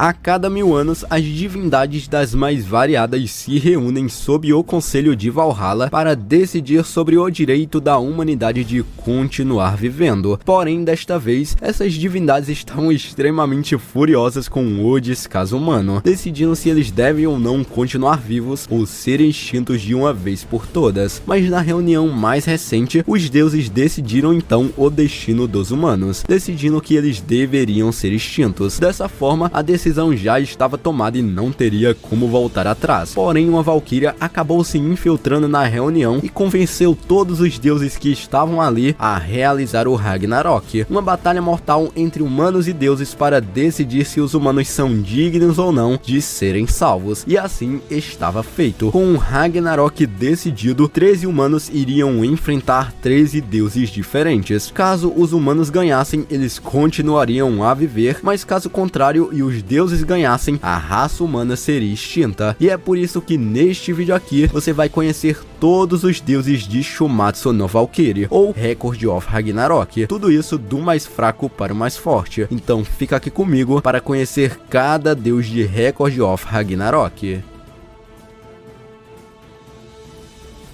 A cada 1000 anos, as divindades das mais variadas se reúnem sob o Conselho de Valhalla para decidir sobre o direito da humanidade de continuar vivendo. Porém, desta vez, essas divindades estavam extremamente furiosas com o descaso humano, decidindo se eles devem ou não continuar vivos ou serem extintos de uma vez por todas. Mas na reunião mais recente, os deuses decidiram então o destino dos humanos, decidindo que eles deveriam ser extintos. Dessa forma, a decisão já estava tomada e não teria como voltar atrás. Porém, uma valquíria acabou se infiltrando na reunião e convenceu todos os deuses que estavam ali a realizar o Ragnarok, uma batalha mortal entre humanos e deuses para decidir se os humanos são dignos ou não de serem salvos. E assim estava feito. Com o Ragnarok decidido, 13 humanos iriam enfrentar 13 deuses diferentes. Caso os humanos ganhassem, eles continuariam a viver, mas caso contrário e os deuses ganhassem, a raça humana seria extinta. E é por isso que neste vídeo aqui você vai conhecer todos os deuses de Shumatsu no Valkyrie, ou Record of Ragnarok. Tudo isso do mais fraco para o mais forte. Então fica aqui comigo para conhecer cada deus de Record of Ragnarok.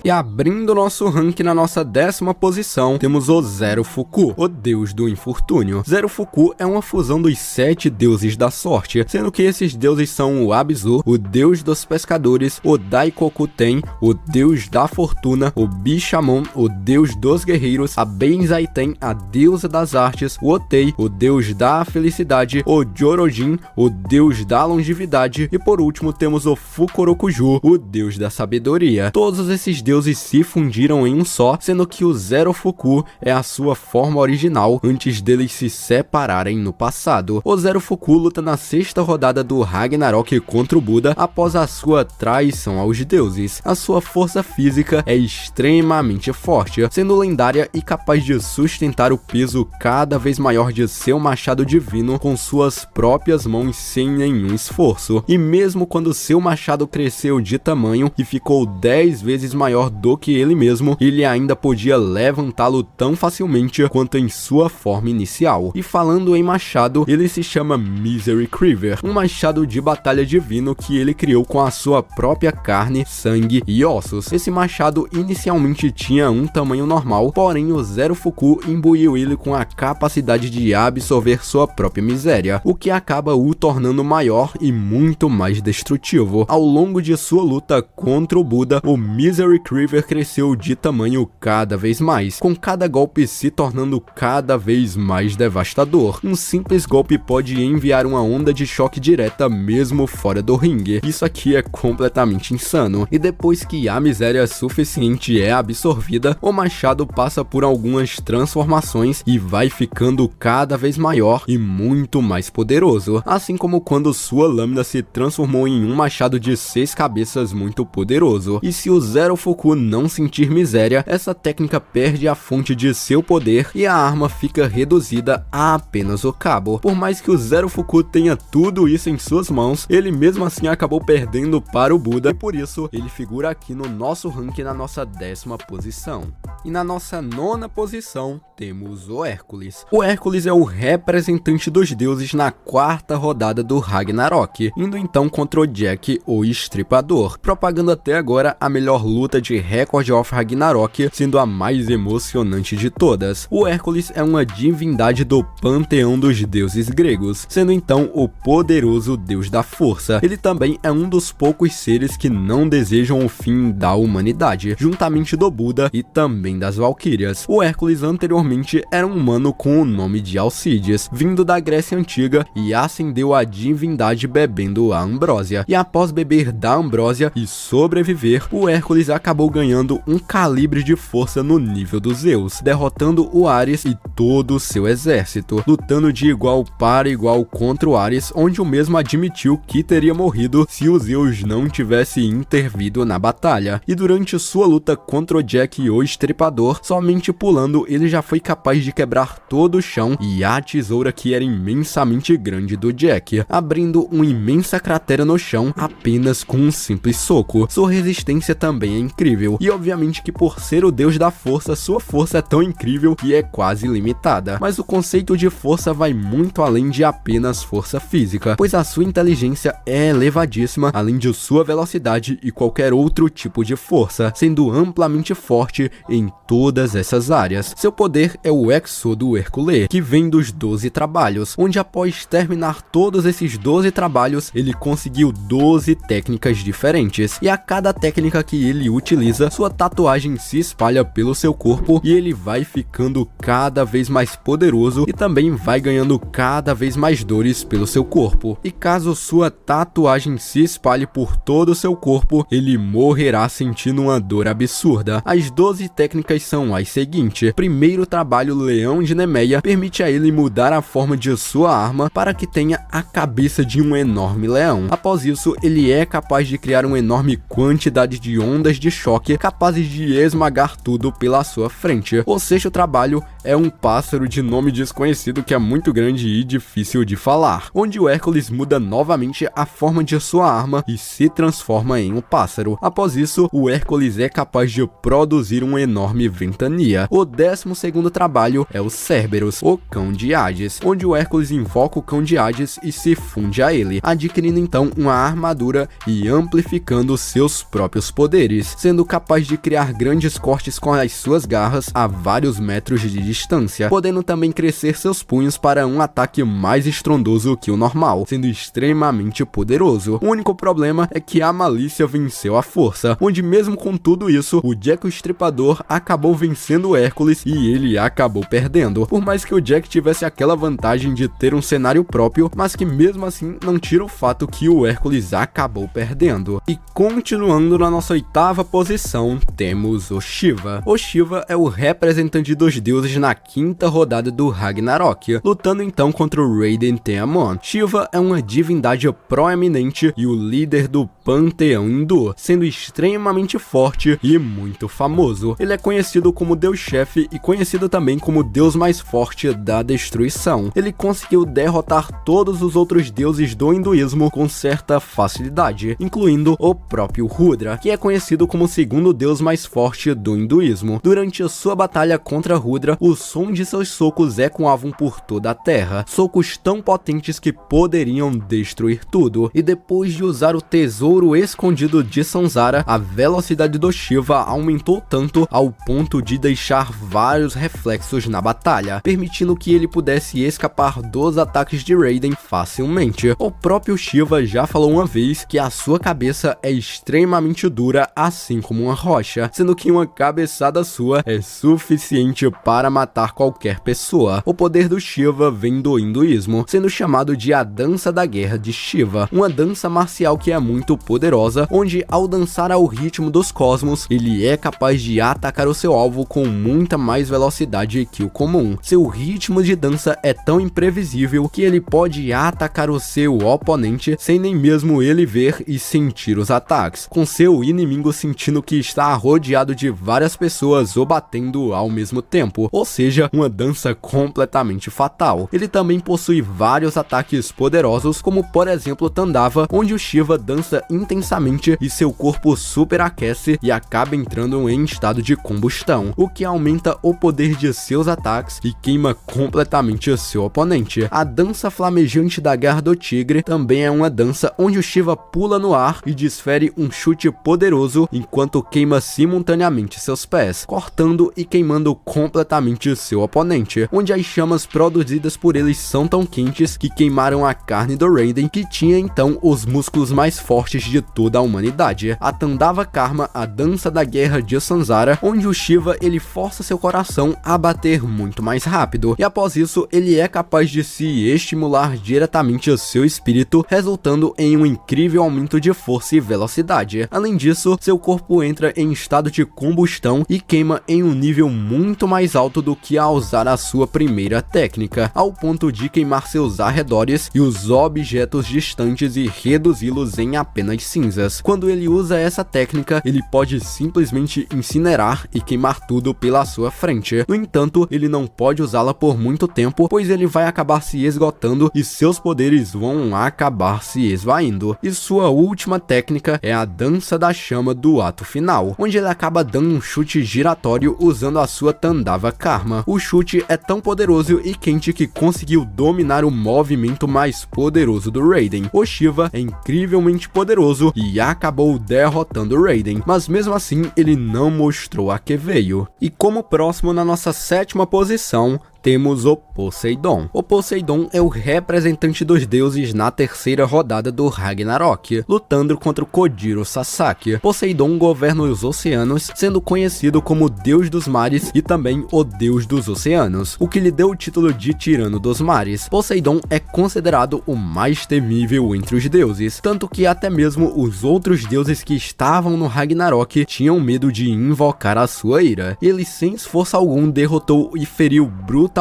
E abrindo nosso rank na nossa 10ª posição, temos o Zero Fuku, o deus do infortúnio. Zero Fuku é uma fusão dos 7 deuses da sorte, sendo que esses deuses são o Abzu, o deus dos pescadores, o Daikokuten, o deus da fortuna, o Bishamon, o deus dos guerreiros, a Benzaiten, a deusa das artes, o Otei, o deus da felicidade, o Jorojin, o deus da longevidade e por último temos o Fukurokuju, o deus da sabedoria. Todos esses deuses se fundiram em um só, sendo que o Zero Fuku é a sua forma original antes deles se separarem no passado. O Zero Fuku luta na 6ª rodada do Ragnarok contra o Buda após a sua traição aos deuses. A sua força física é extremamente forte, sendo lendária e capaz de sustentar o peso cada vez maior de seu machado divino com suas próprias mãos sem nenhum esforço. E mesmo quando seu machado cresceu de tamanho e ficou 10 vezes maior do que ele mesmo, ele ainda podia levantá-lo tão facilmente quanto em sua forma inicial. E falando em machado, ele se chama Misery Creever, um machado de batalha divino que ele criou com a sua própria carne, sangue e ossos. Esse machado inicialmente tinha um tamanho normal, porém o Zero Fuku imbuiu ele com a capacidade de absorver sua própria miséria, o que acaba o tornando maior e muito mais destrutivo. Ao longo de sua luta contra o Buda, o Misery Creever cresceu de tamanho cada vez mais, com cada golpe se tornando cada vez mais devastador. Um simples golpe pode enviar uma onda de choque direta mesmo fora do ringue. Isso aqui é completamente insano. E depois que a miséria suficiente é absorvida, o machado passa por algumas transformações e vai ficando cada vez maior e muito mais poderoso, assim como quando sua lâmina se transformou em um machado de 6 cabeças muito poderoso. E se o Zero Fuku não sentir miséria, essa técnica perde a fonte de seu poder e a arma fica reduzida a apenas o cabo. Por mais que o Zero Fuku tenha tudo isso em suas mãos, ele mesmo assim acabou perdendo para o Buda e por isso ele figura aqui no nosso ranking na nossa 10ª posição. E na nossa 9ª posição temos o Hércules. O Hércules é o representante dos deuses na 4ª rodada do Ragnarok, indo então contra o Jack, o Estripador, propagando até agora a melhor luta de Record of Ragnarok, sendo a mais emocionante de todas. O Hércules é uma divindade do panteão dos deuses gregos, sendo então o poderoso deus da força. Ele também é um dos poucos seres que não desejam o fim da humanidade, juntamente do Buda e também das Valquírias. O Hércules anteriormente era um humano com o nome de Alcides, vindo da Grécia Antiga e ascendeu à divindade bebendo a ambrósia. E após beber da ambrósia e sobreviver, o Hércules acabou ganhando um calibre de força no nível dos Zeus, derrotando o Ares e todo o seu exército, lutando de igual para igual contra o Ares, onde o mesmo admitiu que teria morrido se os Zeus não tivesse intervido na batalha. E durante sua luta contra o Jack e o Estripador, somente pulando ele já foi capaz de quebrar todo o chão e a tesoura que era imensamente grande do Jack, abrindo uma imensa cratera no chão apenas com um simples soco. Sua resistência também é incrível, incrível. E obviamente que por ser o deus da força, sua força é tão incrível que é quase ilimitada. Mas o conceito de força vai muito além de apenas força física, pois a sua inteligência é elevadíssima, além de sua velocidade e qualquer outro tipo de força, sendo amplamente forte em todas essas áreas. Seu poder é o Exodo Hercule, que vem dos 12 trabalhos, onde após terminar todos esses 12 trabalhos, ele conseguiu 12 técnicas diferentes, e a cada técnica que ele utiliza, sua tatuagem se espalha pelo seu corpo e ele vai ficando cada vez mais poderoso e também vai ganhando cada vez mais dores pelo seu corpo. E caso sua tatuagem se espalhe por todo o seu corpo, ele morrerá sentindo uma dor absurda. As 12 técnicas são as seguintes. Primeiro trabalho, Leão de Nemeia, permite a ele mudar a forma de sua arma para que tenha a cabeça de um enorme leão. Após isso, ele é capaz de criar uma enorme quantidade de ondas de choque capazes de esmagar tudo pela sua frente. O sexto trabalho é um pássaro de nome desconhecido que é muito grande e difícil de falar, onde o Hércules muda novamente a forma de sua arma e se transforma em um pássaro. Após isso, o Hércules é capaz de produzir uma enorme ventania. O 12º trabalho é o Cerberus, o Cão de Hades, onde o Hércules invoca o Cão de Hades e se funde a ele, adquirindo então uma armadura e amplificando seus próprios poderes, sendo capaz de criar grandes cortes com as suas garras a vários metros de distância, podendo também crescer seus punhos para um ataque mais estrondoso que o normal, sendo extremamente poderoso. O único problema é que a malícia venceu a força, onde mesmo com tudo isso, o Jack o Estripador acabou vencendo o Hércules e ele acabou perdendo, por mais que o Jack tivesse aquela vantagem de ter um cenário próprio, mas que mesmo assim não tira o fato que o Hércules acabou perdendo. E continuando na nossa 8ª posição, temos o Shiva. O Shiva é o representante dos deuses na 5ª rodada do Ragnarok, lutando então contra o Raiden Teamon. Shiva é uma divindade proeminente e o líder do panteão hindu, sendo extremamente forte e muito famoso. Ele é conhecido como deus-chefe e conhecido também como deus mais forte da destruição. Ele conseguiu derrotar todos os outros deuses do hinduísmo com certa facilidade, incluindo o próprio Rudra, que é conhecido como o 2º deus mais forte do hinduísmo. Durante a sua batalha contra Rudra, o som de seus socos ecoavam por toda a terra, socos tão potentes que poderiam destruir tudo. E depois de usar o tesouro escondido de Sansara, a velocidade do Shiva aumentou tanto ao ponto de deixar vários reflexos na batalha, permitindo que ele pudesse escapar dos ataques de Raiden facilmente. O próprio Shiva já falou uma vez que a sua cabeça é extremamente dura, assim como uma rocha, sendo que uma cabeçada sua é suficiente para matar qualquer pessoa. O poder do Shiva vem do hinduísmo, sendo chamado de a dança da guerra de Shiva, uma dança marcial que é muito poderosa, onde ao dançar ao ritmo dos cosmos, ele é capaz de atacar o seu alvo com muita mais velocidade que o comum. Seu ritmo de dança é tão imprevisível que ele pode atacar o seu oponente sem nem mesmo ele ver e sentir os ataques, com seu inimigo sentindo que está rodeado de várias pessoas o batendo ao mesmo tempo, ou seja, uma dança completamente fatal. Ele também possui vários ataques poderosos, como por exemplo Tandava, onde o Shiva dança intensamente e seu corpo superaquece e acaba entrando em estado de combustão, o que aumenta o poder de seus ataques e queima completamente seu oponente. A dança flamejante da garra do tigre também é uma dança onde o Shiva pula no ar e desfere um chute poderoso enquanto queima simultaneamente seus pés, cortando e queimando completamente seu oponente, onde as chamas produzidas por eles são tão quentes que queimaram a carne do Raiden, que tinha então os músculos mais fortes de toda a humanidade. A Tandava Karma, a dança da guerra de Sansara, onde o Shiva ele força seu coração a bater muito mais rápido, e após isso ele é capaz de se estimular diretamente o seu espírito, resultando em um incrível aumento de força e velocidade. Além disso, seu corpo entra em estado de combustão e queima em um nível muito mais alto do que ao usar a sua primeira técnica, ao ponto de queimar seus arredores e os objetos distantes e reduzi-los em apenas nas cinzas. Quando ele usa essa técnica, ele pode simplesmente incinerar e queimar tudo pela sua frente. No entanto, ele não pode usá-la por muito tempo, pois ele vai acabar se esgotando e seus poderes vão acabar se esvaindo. E sua última técnica é a dança da chama do ato final, onde ele acaba dando um chute giratório usando a sua Tandava Karma. O chute é tão poderoso e quente que conseguiu dominar o movimento mais poderoso do Raiden. O Shiva é incrivelmente poderoso e acabou derrotando Raiden, mas mesmo assim ele não mostrou a que veio. E como próximo na nossa 7ª posição, temos o Poseidon. O Poseidon é o representante dos deuses na 3ª rodada do Ragnarok, lutando contra o Kojiro Sasaki. Poseidon governa os oceanos, sendo conhecido como Deus dos Mares e também o Deus dos Oceanos, o que lhe deu o título de Tirano dos Mares. Poseidon é considerado o mais temível entre os deuses, tanto que até mesmo os outros deuses que estavam no Ragnarok tinham medo de invocar a sua ira. Ele sem esforço algum derrotou e feriu brutalmente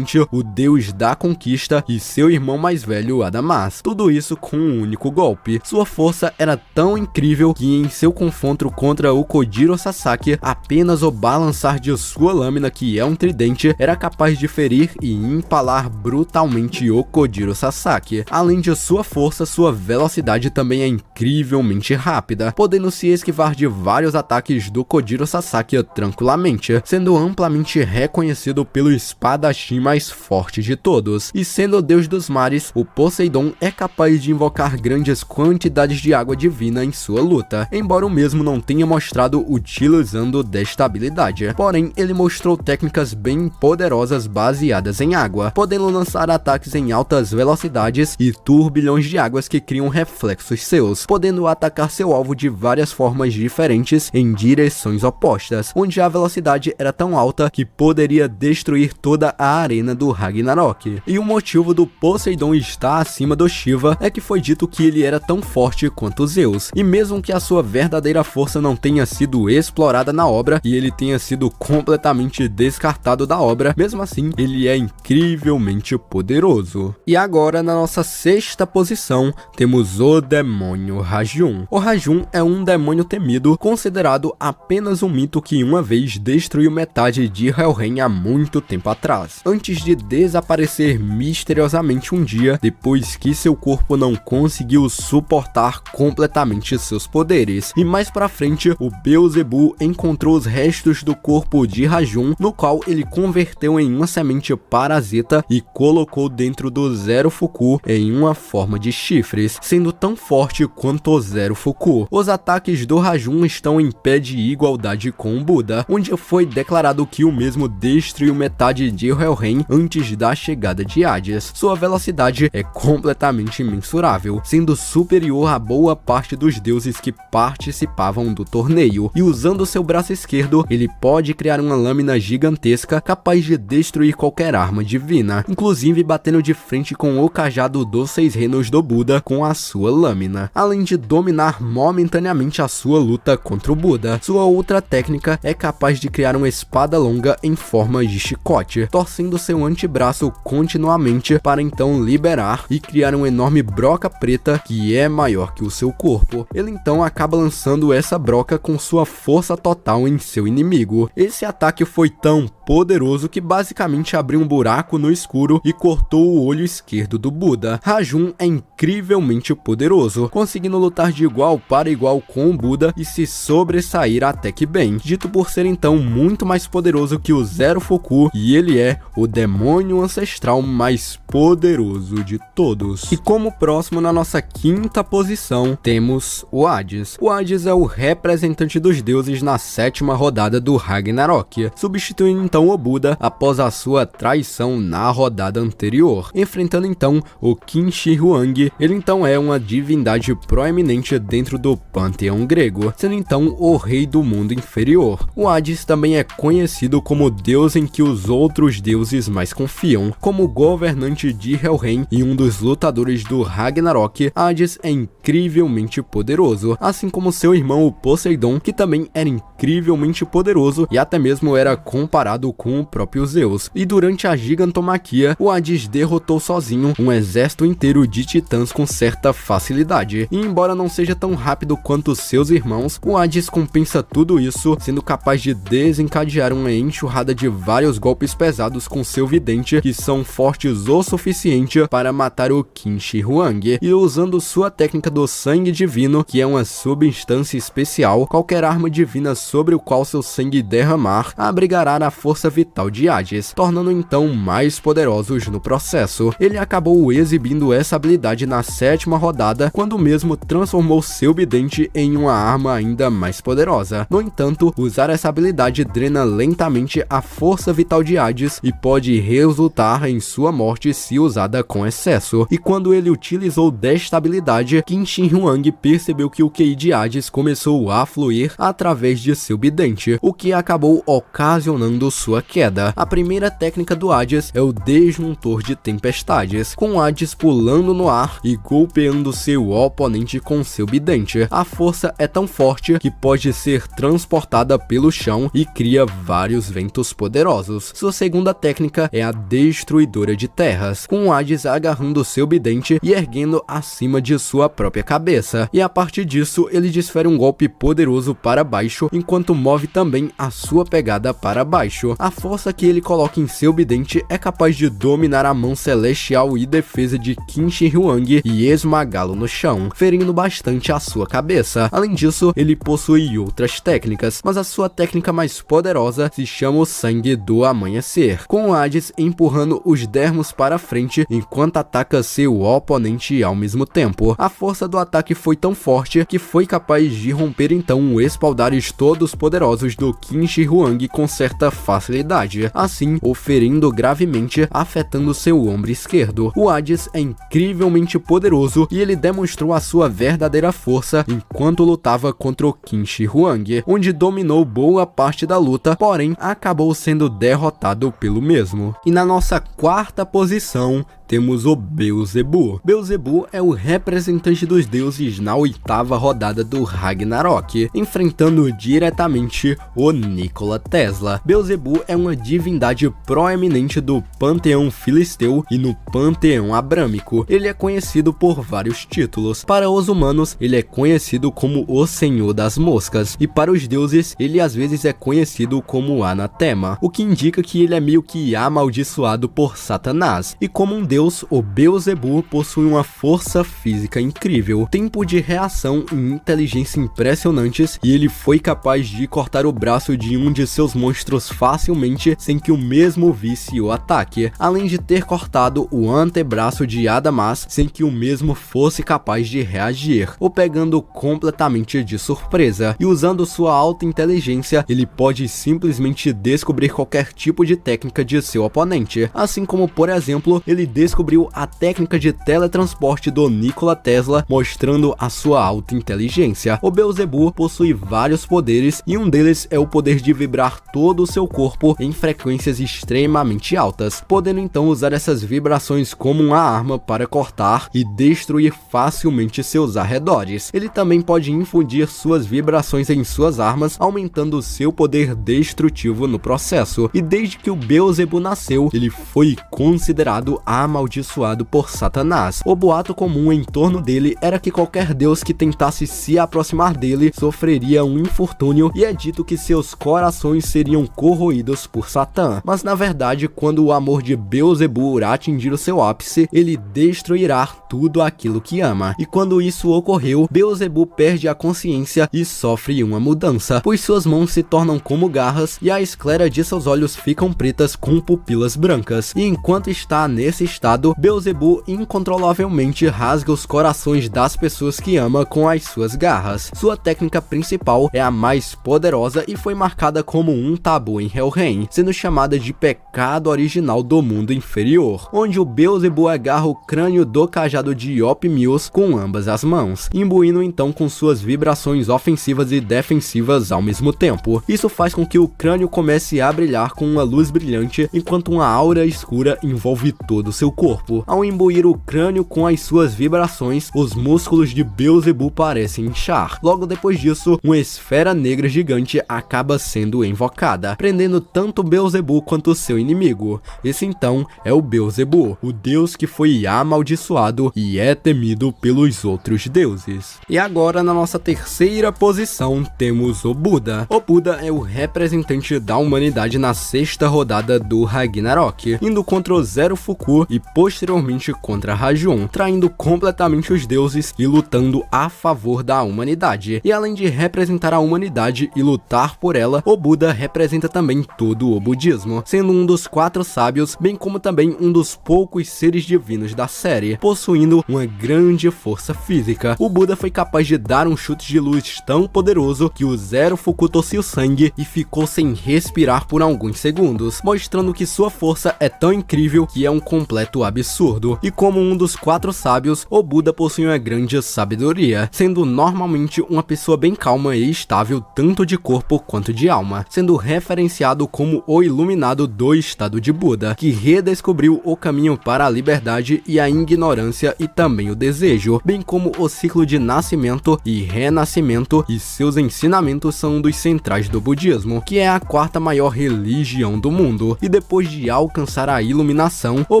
o deus da conquista e seu irmão mais velho Adamas, tudo isso com um único golpe. Sua força era tão incrível que em seu confronto contra o Kojiro Sasaki, apenas o balançar de sua lâmina, que é um tridente, era capaz de ferir e empalar brutalmente o Kojiro Sasaki. Além de sua força, sua velocidade também é incrivelmente rápida, podendo se esquivar de vários ataques do Kojiro Sasaki tranquilamente, sendo amplamente reconhecido pelo espadachim mais forte de todos. E sendo o deus dos mares, o Poseidon é capaz de invocar grandes quantidades de água divina em sua luta, embora o mesmo não tenha mostrado utilizando desta habilidade. Porém, ele mostrou técnicas bem poderosas baseadas em água, podendo lançar ataques em altas velocidades e turbilhões de águas que criam reflexos seus, podendo atacar seu alvo de várias formas diferentes em direções opostas, onde a velocidade era tão alta que poderia destruir toda a arena do Ragnarok. E o motivo do Poseidon estar acima do Shiva é que foi dito que ele era tão forte quanto Zeus, e mesmo que a sua verdadeira força não tenha sido explorada na obra e ele tenha sido completamente descartado da obra, mesmo assim ele é incrivelmente poderoso. E agora na nossa 6ª posição temos o demônio Rajun. O Rajun é um demônio temido, considerado apenas um mito que uma vez destruiu metade de Helheim há muito tempo atrás, antes de desaparecer misteriosamente um dia, depois que seu corpo não conseguiu suportar completamente seus poderes. E mais pra frente, o Beelzebub encontrou os restos do corpo de Rajun, no qual ele converteu em uma semente parasita e colocou dentro do Zero Fuku em uma forma de chifres, sendo tão forte quanto o Zero Fuku. Os ataques do Rajun estão em pé de igualdade com o Buda, onde foi declarado que o mesmo destruiu metade de Helheim antes da chegada de Hades. Sua velocidade é completamente imensurável, sendo superior a boa parte dos deuses que participavam do torneio, e usando seu braço esquerdo, ele pode criar uma lâmina gigantesca capaz de destruir qualquer arma divina, inclusive batendo de frente com o cajado dos 6 reinos do Buda com a sua lâmina, além de dominar momentaneamente a sua luta contra o Buda. Sua outra técnica é capaz de criar uma espada longa em forma de chicote, torcendo seu antebraço continuamente para então liberar e criar uma enorme broca preta que é maior que o seu corpo. Ele então acaba lançando essa broca com sua força total em seu inimigo. Esse ataque foi tão poderoso que basicamente abriu um buraco no escuro e cortou o olho esquerdo do Buda. Rajun é incrivelmente poderoso, conseguindo lutar de igual para igual com o Buda e se sobressair até que bem, dito por ser então muito mais poderoso que o Zero Fuku, e ele é o demônio ancestral mais poderoso de todos. E como próximo na nossa 5ª posição temos o Hades. O Hades é o representante dos deuses na 7ª rodada do Ragnarok, substituindo então o Buda após a sua traição na rodada anterior, enfrentando então o Qin Shi Huang. Ele então é uma divindade proeminente dentro do panteão grego, sendo então o rei do mundo inferior. O Hades também é conhecido como o deus em que os outros deuses mais confiam. Como governante de Helheim e um dos lutadores do Ragnarok, Hades é incrivelmente poderoso, assim como seu irmão o Poseidon, que também era incrivelmente poderoso e até mesmo era comparado com o próprio Zeus. E durante a gigantomaquia, o Hades derrotou sozinho um exército inteiro de titãs com certa facilidade. E embora não seja tão rápido quanto seus irmãos, o Hades compensa tudo isso, sendo capaz de desencadear uma enxurrada de vários golpes pesados com seu vidente, que são fortes o suficiente para matar o Qin Shi Huang. E usando sua técnica do sangue divino, que é uma substância especial, qualquer arma divina sobre o qual seu sangue derramar abrigará a força vital de Hades, tornando então mais poderosos no processo. Ele acabou exibindo essa habilidade na 7ª rodada, quando mesmo transformou seu bidente em uma arma ainda mais poderosa. No entanto, usar essa habilidade drena lentamente a força vital de Hades e pode resultar em sua morte se usada com excesso. E quando ele utilizou desta habilidade, Qin Shi Huang percebeu que o QI de Hades começou a fluir através de seu bidente, o que acabou ocasionando sua queda. A primeira técnica do Hades é o Desjuntor de Tempestades, com Hades pulando no ar e golpeando seu oponente com seu bidente. A força é tão forte que pode ser transportada pelo chão e cria vários ventos poderosos. Sua segunda técnica é a Destruidora de Terras, com Hades agarrando seu bidente e erguendo acima de sua própria cabeça, e a partir disso ele desfere um golpe poderoso para baixo, enquanto move também a sua pegada para baixo. A força que ele coloca em seu bidente é capaz de dominar a mão celestial e defesa de Qin Shi Huang e esmagá-lo no chão, ferindo bastante a sua cabeça. Além disso, ele possui outras técnicas, mas a sua técnica mais poderosa se chama o Sangue do Amanhecer, com Hades empurrando os dermos para frente enquanto ataca seu oponente ao mesmo tempo. A força do ataque foi tão forte que foi capaz de romper então os espaldares todos poderosos do Qin Shi Huang com certa facilidade, assim o ferindo gravemente, afetando seu ombro esquerdo. O Hades é incrivelmente poderoso e ele demonstrou a sua verdadeira força enquanto lutava contra o Qin Shi Huang, onde dominou boa parte da luta, porém acabou sendo derrotado pelo mesmo. E na nossa 4ª posição temos o Beelzebub. Beelzebub é o representante dos deuses na 8ª rodada do Ragnarok, enfrentando diretamente o Nikola Tesla. Beelzebub é uma divindade proeminente do panteão filisteu e no panteão abrâmico. Ele é conhecido por vários títulos. Para os humanos, ele é conhecido como o Senhor das Moscas, e para os deuses, ele às vezes é conhecido como Anatema, o que indica que ele é meio que amaldiçoado por Satanás. E como um deus, o Beelzebub possui uma força física incrível, tempo de reação e inteligência impressionantes, e ele foi capaz de cortar o braço de um de seus monstros facilmente sem que o mesmo visse o ataque, além de ter cortado o antebraço de Adamas sem que o mesmo fosse capaz de reagir, o pegando completamente de surpresa. E usando sua alta inteligência, ele pode simplesmente descobrir qualquer tipo de técnica de seu oponente, assim como, por exemplo, ele descobriu a técnica de teletransporte do Nikola Tesla, mostrando a sua alta inteligência. O Beelzebub possui vários poderes e um deles é o poder de vibrar todo o seu corpo em frequências extremamente altas, podendo então usar essas vibrações como uma arma para cortar e destruir facilmente seus arredores. Ele também pode infundir suas vibrações em suas armas, aumentando seu poder destrutivo no processo. E desde que o Beelzebub nasceu, ele foi considerado amaldiçoado por Satanás. O boato comum em torno dele era que qualquer deus que tentasse se aproximar dele sofreria um infortúnio, e é dito que seus corações seriam corroídos por Satã. Mas na verdade, quando o amor de Beelzebub atingir o seu ápice, ele destruirá tudo aquilo que ama. E quando isso ocorreu, Beelzebub perde a consciência e sofre uma mudança, pois suas mãos se tornam como garras e a esclera de seus olhos ficam pretas com pupilas brancas. E enquanto está nesse estado, Beelzebub incontrolavelmente rasga os corações das pessoas que ama com as suas garras. Sua técnica principal é a mais poderosa e foi marcada como um tabu em Helheim, sendo chamada de pecado original do mundo inferior, onde o Beelzebub agarra o crânio do cajado de Opimius com ambas as mãos, imbuindo então com suas vibrações ofensivas e defensivas ao mesmo tempo. Isso faz com que o crânio comece a brilhar com uma luz brilhante, enquanto uma aura escura envolve todo o seu corpo. Ao imbuir o crânio com as suas vibrações, os músculos de Beelzebub parecem inchar. Logo depois disso, uma esfera negra gigante acaba sendo invocada, prendendo tanto Beelzebub quanto seu inimigo. Esse então é o Beelzebub, o deus que foi amaldiçoado e é temido pelos outros deuses. E agora, na nossa terceira posição, temos o Buda. O Buda é o representante da humanidade na sexta rodada do Ragnarok, indo contra o Zero Fuku e posteriormente contra Rajun, traindo completamente os deuses e lutando a favor da humanidade. E além de representar a humanidade e lutar por ela, o Buda representa também todo o budismo, sendo um dos 4 sábios, bem como também um dos poucos seres divinos da série, possuindo uma grande força física. O Buda foi capaz de dar um chute de luz tão poderoso que o Zero Fuku tossiu sangue e ficou sem respirar por alguns segundos, mostrando que sua força é tão incrível que é um completo absurdo. E como um dos 4 sábios, o Buda possui uma grande sabedoria, sendo normalmente uma pessoa bem calma e estável tanto de corpo quanto de alma, sendo referenciado como o iluminado do estado de Buda, que redescobriu o caminho para a liberdade e a ignorância e também o desejo, bem como o ciclo de nascimento e renascimento, e seus ensinamentos são um dos centrais do budismo, que é a 4ª maior religião do mundo. E depois de alcançar a iluminação, o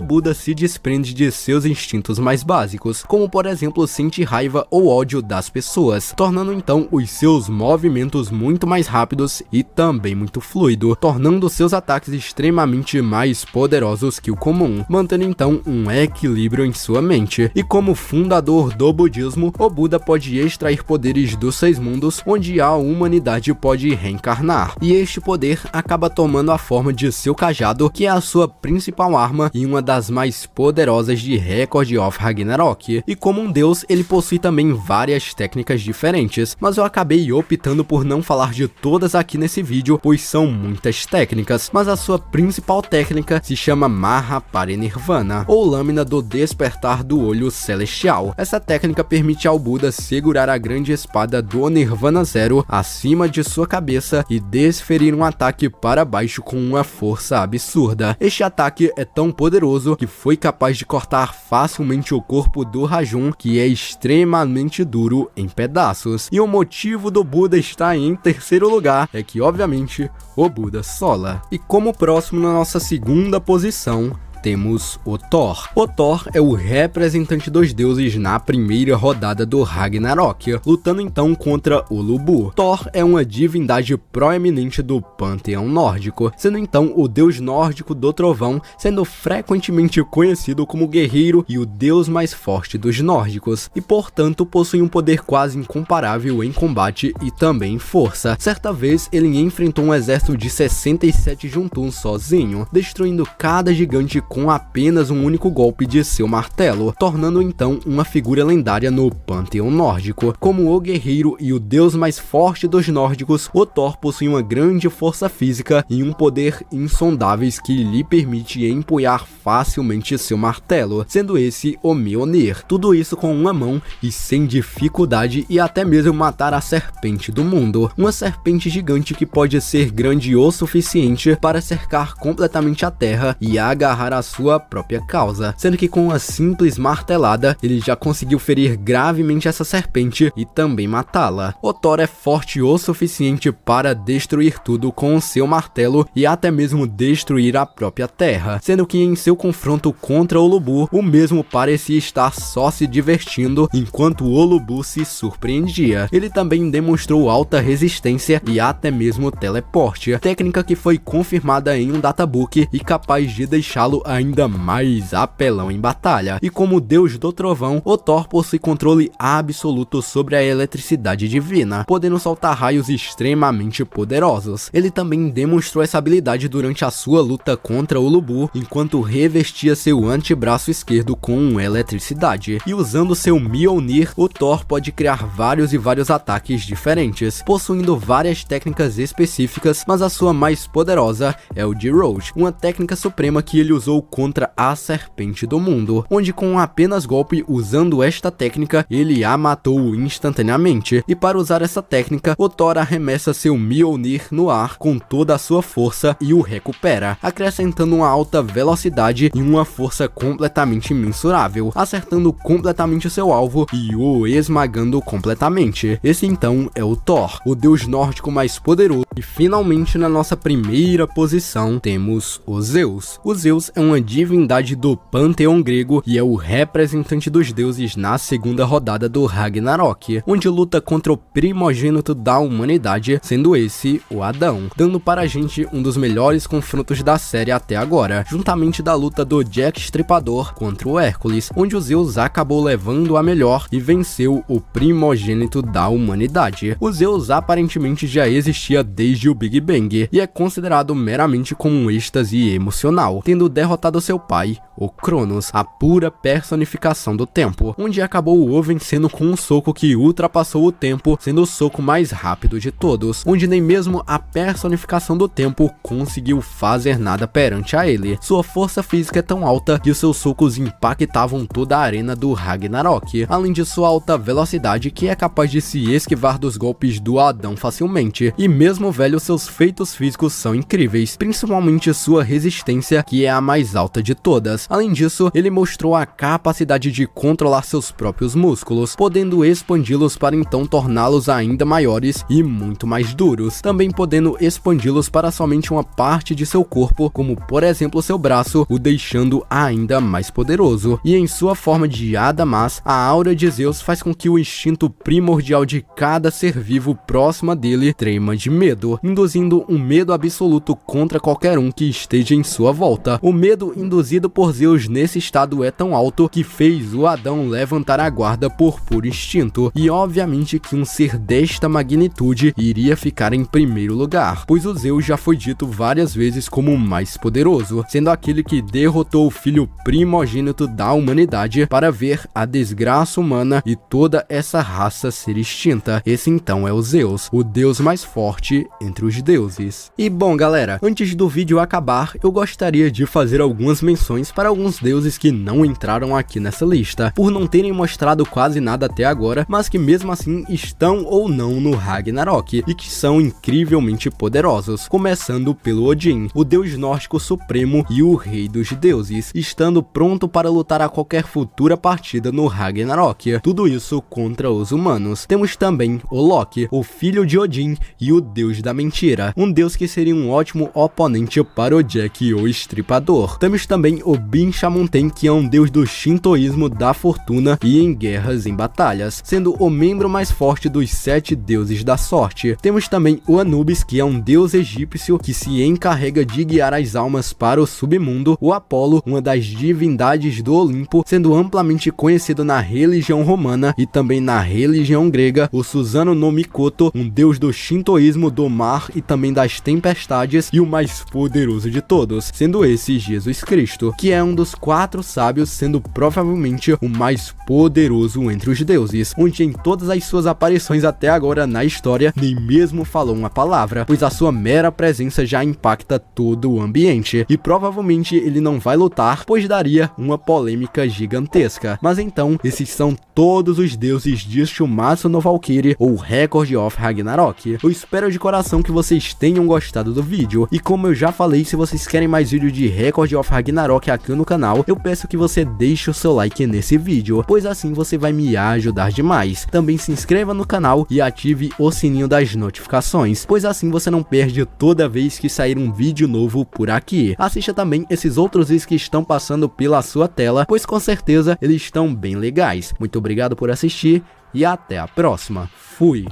Buda se desprende de seus instintos mais básicos, como por exemplo sentir raiva ou ódio das pessoas, tornando então os seus movimentos muito mais rápidos e também muito fluido, tornando seus ataques extremamente mais poderosos que o comum, mantendo então um equilíbrio em sua mente. E como fundador do budismo, o Buda pode extrair poderes dos 6 mundos, onde a humanidade pode reencarnar, e este poder acaba tomando a forma de seu cajado, que é a sua principal arma e uma das mais poderosas de Record of Ragnarok. E como um deus, ele possui também várias técnicas diferentes, mas eu acabei optando por não falar de todas aqui nesse vídeo, pois são muitas técnicas, mas a sua principal técnica se chama Mahaparinirvana, ou Lâmina do Despertar do Olho Celestial. Essa técnica permite ao Buda segurar a grande espada do Nirvana Zero acima de sua cabeça e desferir um ataque para baixo com uma força absurda. Este ataque é tão poderoso que foi capaz de cortar facilmente o corpo do Rajun, que é extremamente duro, em pedaços. E o motivo do Buda estar em terceiro lugar é que, obviamente, o Buda sola. E como próximo na nossa segunda posição, temos o Thor. O Thor é o representante dos deuses na primeira rodada do Ragnarok, lutando então contra o Lubu. Thor é uma divindade proeminente do panteão nórdico, sendo então o deus nórdico do trovão, sendo frequentemente conhecido como guerreiro e o deus mais forte dos nórdicos, e portanto possui um poder quase incomparável em combate e também em força. Certa vez ele enfrentou um exército de 67 Juntuns sozinho, destruindo cada gigante com apenas um único golpe de seu martelo, tornando então uma figura lendária no panteão nórdico. Como o guerreiro e o deus mais forte dos nórdicos, o Thor possui uma grande força física e um poder insondáveis que lhe permite empunhar facilmente seu martelo, sendo esse o Mjolnir. Tudo isso com uma mão e sem dificuldade, e até mesmo matar a serpente do mundo, uma serpente gigante que pode ser grande o suficiente para cercar completamente a terra e agarrar a sua própria causa, sendo que com uma simples martelada ele já conseguiu ferir gravemente essa serpente e também matá-la. O Thor é forte o suficiente para destruir tudo com o seu martelo e até mesmo destruir a própria terra, sendo que em seu confronto contra o Lubu, o mesmo parecia estar só se divertindo enquanto o Lubu se surpreendia. Ele também demonstrou alta resistência e até mesmo teleporte, técnica que foi confirmada em um databook e capaz de deixá-lo ainda mais apelão em batalha. E como deus do trovão, o Thor possui controle absoluto sobre a eletricidade divina, podendo soltar raios extremamente poderosos. Ele também demonstrou essa habilidade durante a sua luta contra o Lubu, enquanto revestia seu antebraço esquerdo com eletricidade. E usando seu Mjolnir, o Thor pode criar vários ataques diferentes, possuindo várias técnicas específicas, mas a sua mais poderosa é o de Road, uma técnica suprema que ele usou contra a Serpente do Mundo, onde com apenas golpe usando esta técnica, ele a matou instantaneamente. E para usar essa técnica, o Thor arremessa seu Mjolnir no ar com toda a sua força e o recupera, acrescentando uma alta velocidade e uma força completamente imensurável, acertando completamente seu alvo e o esmagando completamente. Esse então é o Thor, o deus nórdico mais poderoso. E finalmente na nossa primeira posição temos o Zeus. O Zeus é uma divindade do panteão grego e é o representante dos deuses na segunda rodada do Ragnarok, onde luta contra o primogênito da humanidade, sendo esse o Adão, dando para a gente um dos melhores confrontos da série até agora, juntamente da luta do Jack Stripador contra o Hércules, onde o Zeus acabou levando a melhor e venceu o primogênito da humanidade. O Zeus aparentemente já existia desde o Big Bang e é considerado meramente como um êxtase emocional, tendo derrotado seu pai, o Cronos, a pura personificação do tempo, onde acabou o vencendo com um soco que ultrapassou o tempo, sendo o soco mais rápido de todos, onde nem mesmo a personificação do tempo conseguiu fazer nada perante a ele. Sua força física é tão alta que os seus socos impactavam toda a arena do Ragnarok, além de sua alta velocidade que é capaz de se esquivar dos golpes do Adão facilmente. E mesmo velho, seus feitos físicos são incríveis, principalmente sua resistência, que é a mais alta de todas. Além disso, ele mostrou a capacidade de controlar seus próprios músculos, podendo expandi-los para então torná-los ainda maiores e muito mais duros, também podendo expandi-los para somente uma parte de seu corpo, como por exemplo seu braço, o deixando ainda mais poderoso. E em sua forma de Adamas, a aura de Zeus faz com que o instinto primordial de cada ser vivo próximo dele trema de medo, induzindo um medo absoluto contra qualquer um que esteja em sua volta. O medo induzido por Zeus nesse estado é tão alto que fez o Adão levantar a guarda por puro instinto, e obviamente que um ser desta magnitude iria ficar em primeiro lugar, pois o Zeus já foi dito várias vezes como o mais poderoso, sendo aquele que derrotou o filho primogênito da humanidade para ver a desgraça humana e toda essa raça ser extinta. Esse então é o Zeus, o deus mais forte entre os deuses. E bom galera, antes do vídeo acabar, eu gostaria de fazer algumas menções para alguns deuses que não entraram aqui nessa lista, por não terem mostrado quase nada até agora, mas que mesmo assim estão ou não no Ragnarok, e que são incrivelmente poderosos, começando pelo Odin, o deus nórdico supremo e o rei dos deuses, estando pronto para lutar a qualquer futura partida no Ragnarok, tudo isso contra os humanos. Temos também o Loki, o filho de Odin e o deus da mentira, um deus que seria um ótimo oponente para o Jack o Estripador. Temos também o Bishamonten, que é um deus do shintoísmo da fortuna e em guerras em batalhas, sendo o membro mais forte dos 7 deuses da sorte. Temos também o Anubis, que é um deus egípcio que se encarrega de guiar as almas para o submundo. O Apolo, uma das divindades do Olimpo, sendo amplamente conhecido na religião romana e também na religião grega. O Susanoo no Mikoto, um deus do shintoísmo do mar e também das tempestades, e o mais poderoso de todos, sendo esse Jesus Cristo, que é um dos 4 sábios, sendo provavelmente o mais poderoso entre os deuses, onde em todas as suas aparições até agora na história, nem mesmo falou uma palavra, pois a sua mera presença já impacta todo o ambiente, e provavelmente ele não vai lutar, pois daria uma polêmica gigantesca. Mas então, esses são todos os deuses de Shumatsu no Valkyrie, ou Record of Ragnarok. Eu espero de coração que vocês tenham gostado do vídeo, e como eu já falei, se vocês querem mais vídeo de Record of Ragnarok aqui no canal, eu peço que você deixe o seu like nesse vídeo, pois assim você vai me ajudar demais. Também se inscreva no canal e ative o sininho das notificações, pois assim você não perde toda vez que sair um vídeo novo por aqui. Assista também esses outros vídeos que estão passando pela sua tela, pois com certeza eles estão bem legais. Muito obrigado por assistir e até a próxima. Fui!